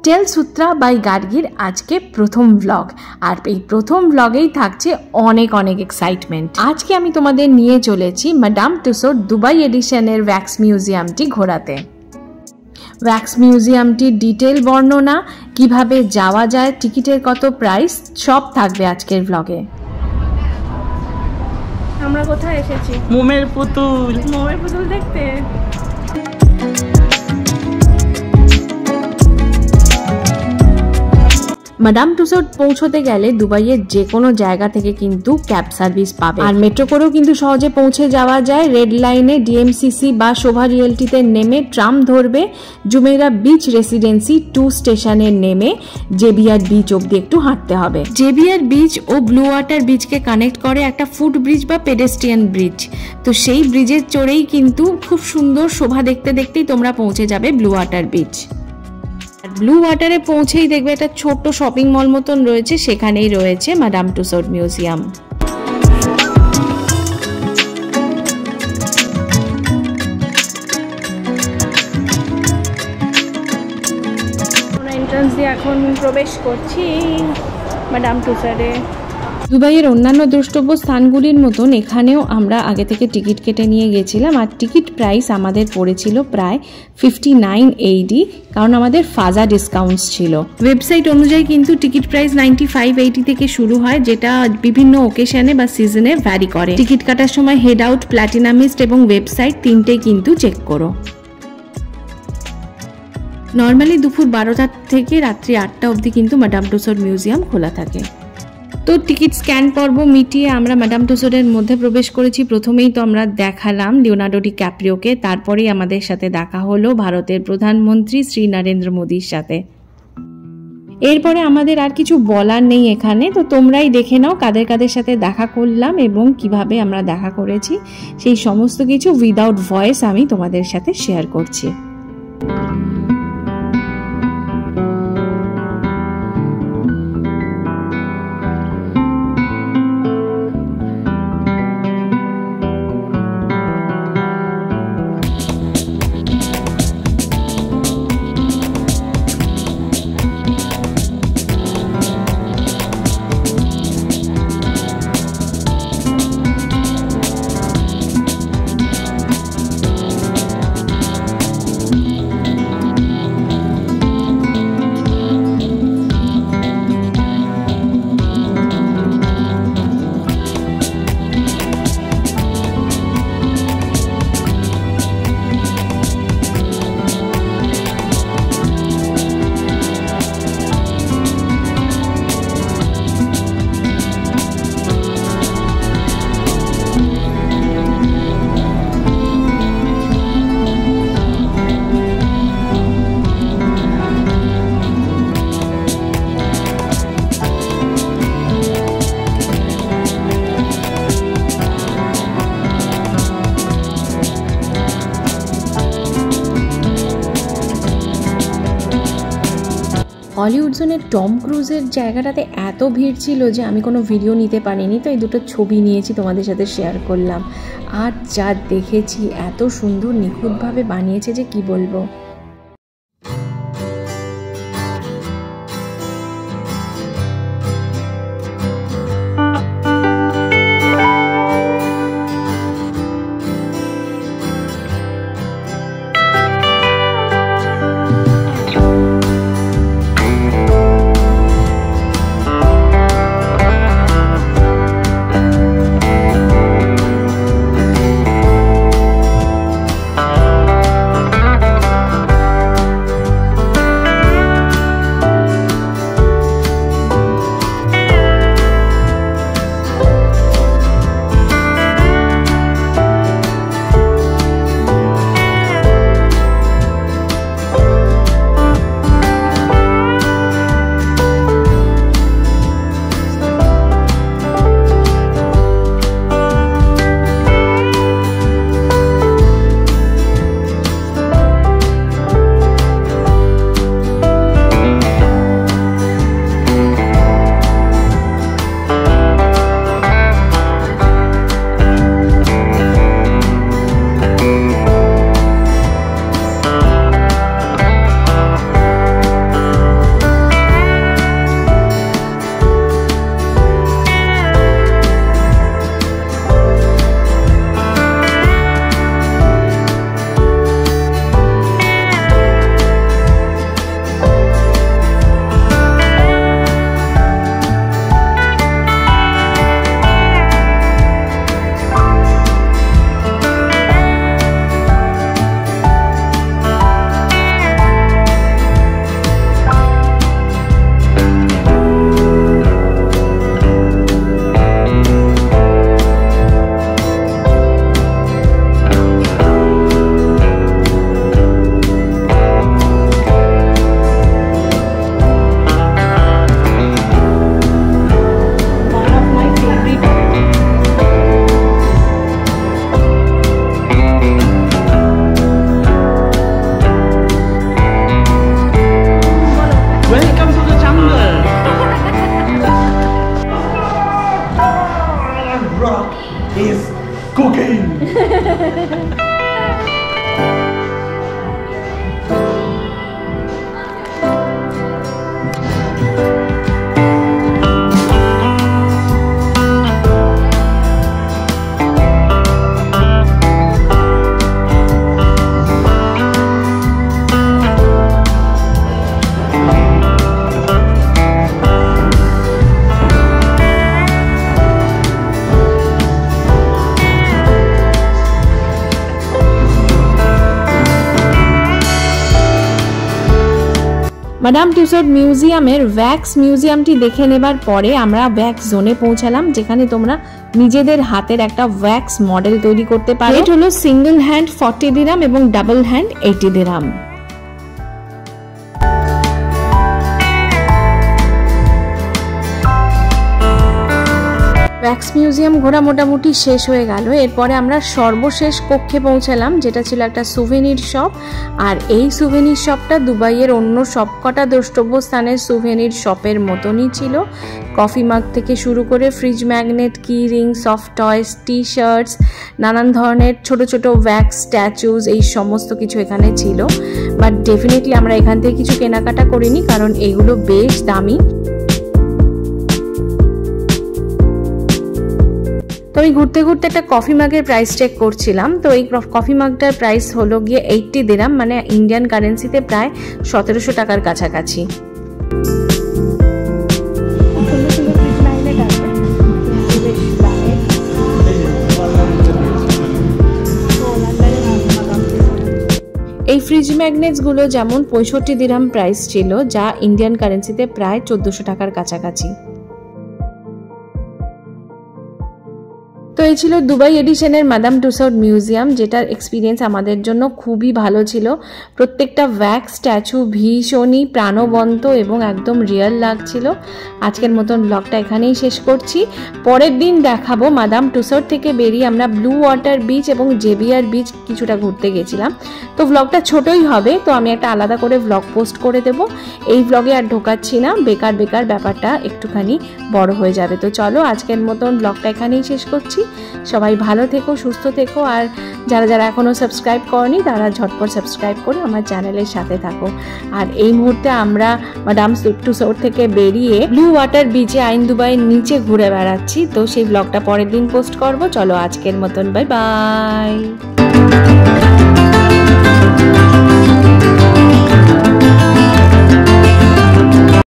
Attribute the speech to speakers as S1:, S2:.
S1: টেলসূত্রা by গার্গির আজকে প্রথম blog, আর এই প্রথম ব্লগেই থাকছে অনেক অনেক এক্সাইটমেন্ট। আজকে আমি তোমাদের নিয়ে চলেছি মাদাম তুসোর দুবাই এডিশনের ওয়্যাক্স মিউজিয়ামটি ঘোরাতে। ওয়্যাক্স মিউজিয়ামটির ডিটেল বর্ণনা, কিভাবে যাওয়া যায়, টিকিটের কত প্রাইস, সব থাকবে আজকের ব্লগে।
S2: আমরা কোথায় এসেছি?
S3: মোমের পুতুল।
S2: মোমের পুতুল দেখতে।
S1: মাদাম তুসোর পৌঁছতে গেলে দুবাইয়ের যে কোনো জায়গা থেকে কিন্তু ক্যাব সার্ভিস পাবে, আর মেট্রো করেও কিন্তু সহজে পৌঁছে যাওয়া যায়। রেড লাইনে ডিএমসিসি বা শোভা রিয়েলটিতে নেমে ট্রাম ধরবে, জুমেইরা বিচ রেসিডেন্সি 2 স্টেশনে নেমে জেবিআর বিচ অব্দি একটু হাঁটতে হবে। জেবিআর বিচ ও ব্লু ওয়াটার বিচকে কানেক্ট করে একটা ফুট ব্রিজ বা পেডেস্ট্রিয়ান ব্রিজ। তো সেই ব্রিজের চড়েই কিন্তু খুব সুন্দর শোভা দেখতে দেখতেই তোমরা পৌঁছে যাবে ব্লু ওয়াটার বিচ। ব্লু ওয়াটারে পৌঁছেই দেখবে একটা ছোট্ট শপিং মল মতন রয়েছে, সেখানেই রয়েছে মাদাম তুসোর মিউজিয়াম।
S2: আমরা এন্ট্রান্স দিয়ে এখন প্রবেশ করছি মাদাম তুসোরে।
S1: দুবাইয়ের অন্যান্য দ্রষ্টব্য স্থানগুলির মতন এখানেও আমরা আগে থেকে টিকিট কেটে নিয়ে গেছিলাম, আর টিকিট প্রাইস আমাদের পড়েছিল প্রায় 59 AED, কারণ আমাদের ফাজা ডিসকাউন্টস ছিল। ওয়েবসাইট অনুযায়ী কিন্তু টিকিট প্রাইস 95 AED থেকে শুরু হয়, যেটা বিভিন্ন ওকেশনে বা সিজনে ভ্যারি করে। টিকিট কাটার সময় হেড আউট, প্ল্যাটিনামিস্ট এবং ওয়েবসাইট তিনটেই কিন্তু চেক করো। নর্মালি দুপুর 12টা থেকে রাত্রি 8টা অবধি কিন্তু মাদাম তুসোর মিউজিয়াম খোলা থাকে। তো টিকিট স্ক্যান পর্ব মিটিয়ে আমরা মাদাম তুসোরের মধ্যে প্রবেশ করেছি। প্রথমেই তো আমরা দেখালাম লিওনার্দো ডিক্যাপ্রিওকে, তারপরেই আমাদের সাথে দেখা হলো ভারতের প্রধানমন্ত্রী শ্রী নরেন্দ্র মোদীর সাথে। এরপরে আমাদের আর কিছু বলার নেই এখানে, তো তোমরাই দেখে নাও কাদের কাদের সাথে দেখা করলাম এবং কিভাবে আমরা দেখা করেছি। সেই সমস্ত কিছু উইদাউট ভয়েস আমি তোমাদের সাথে শেয়ার করছি। হলিউড জোনের টম ক্রুজের জায়গাটাতে এত ভিড় ছিল যে আমি কোনো ভিডিও নিতে পারিনি, তো এই দুটো ছবি নিয়েছি তোমাদের সাথে শেয়ার করলাম। আর যা দেখেছি এত সুন্দর নিখুঁতভাবে বানিয়েছে যে কি বলবো। মাদাম টুসড মিউজিয়ামের ওয়্যাক্স মিউজিয়ামটি দেখে নেবার পরে আমরা ওয়্যাক্স জোনে পৌঁছালাম, যেখানে তোমরা নিজেদের হাতের একটা ওয়্যাক্স মডেল তৈরি করতে পারো। রেট হলো সিঙ্গেল হ্যান্ড 40 দিরহাম এবং ডাবল হ্যান্ড 80 দিরহাম। ওয়্যাক্স মিউজিয়াম ঘোরা মোটামুটি শেষ হয়ে গেল। এরপরে আমরা সর্বশেষ কক্ষে পৌঁছালাম, যেটা ছিল একটা সুভেনির শপ। আর এই সুভেনির শপটা দুবাইয়ের অন্য সবকটা দ্রষ্টব্য স্থানের সুভেনির শপের মতনই ছিল। কফি মাগ থেকে শুরু করে ফ্রিজ ম্যাগনেট, কি রিং, সফট টয়স, টি শার্টস, নানান ধরনের ছোট ছোট ওয়্যাক্স স্ট্যাচুজ, এই সমস্ত কিছু এখানে ছিল। বাট ডেফিনেটলি আমরা এখান থেকে কিছু কেনাকাটা করিনি, কারণ এইগুলো বেশ দামি। তো আমি ঘুরতে ঘুরতে একটা কফি মাগের প্রাইস চেক করছিলাম। তো এই কফি মাগটার প্রাইস হলো গিয়ে 80 দিরহাম, মানে ইন্ডিয়ান কারেন্সিতে প্রায় 1700 টাকার কাছাকাছি। এই ফ্রিজ ম্যাগনেটসগুলো যেমন 65 দিরহাম প্রাইস ছিল, যা ইন্ডিয়ান কারেন্সিতে প্রায় 1400 টাকার কাছাকাছি। তো এই ছিল দুবাই এডিশনের মাদাম টুসড মিউজিয়াম, যেটার এক্সপিরিয়েন্স আমাদের জন্য খুবই ভালো ছিল। প্রত্যেকটা ওয়্যাক্স স্ট্যাচু ভীষণই প্রাণবন্ত এবং একদম রিয়েল লাগছিল। আজকের মতন ব্লগটা এখানেই শেষ করছি। পরের দিন দেখাবো মাদাম টুসড থেকে বেরিয়ে আমরা ব্লু ওয়াটার বিচ এবং জেভিয়ার বিচ কিছুটা ঘুরতে গেছিলাম। তো ব্লগটা ছোটই হবে, তো আমি একটা আলাদা করে ব্লগ পোস্ট করে দেব। এই ব্লগে আর ঢোকাচ্ছি না, বেকার বেকার ব্যাপারটা একটুখানি বড় হয়ে যাবে। তো চলো আজকের মতন ব্লগটা এখানেই শেষ করছি। সবাই ভালো থেকো, সুস্থ থেকো, আর যারা যারা এখনো সাবস্ক্রাইব করনি তারা ঝটপট সাবস্ক্রাইব করে আমার চ্যানেলের সাথে থাকো। আর এই মুহূর্তে আমরা মাদাম টুসড থেকে বেরিয়ে ব্লু ওয়াটার বিচে আইন দুবাইয়ের নিচে ঘুরে বেড়াচ্ছি। তো সেই ব্লগটা পরের দিন পোস্ট করব। চলো আজকের মতন বাই বাই।